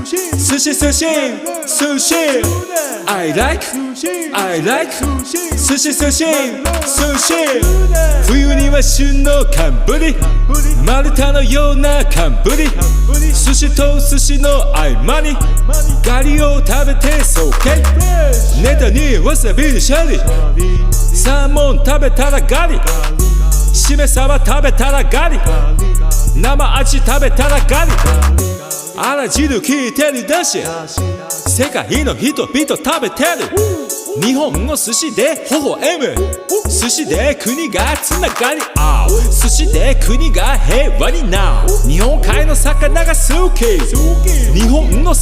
sushi sushi sushi I like sushi sushi sushi 冬には旬の寒ブリ丸太のような寒ブリ寿司と寿司の合間にガリを食べて爽快ネタにわさびシャリサーモン食べたらガリしめ鯖食べたらガリ生アジ食べたらガリあら汁聞いてるだし世界の人々食べてる日本の寿司で微笑む寿司で国がつながり合う寿司で国が平和になる日本海の魚が好き日本の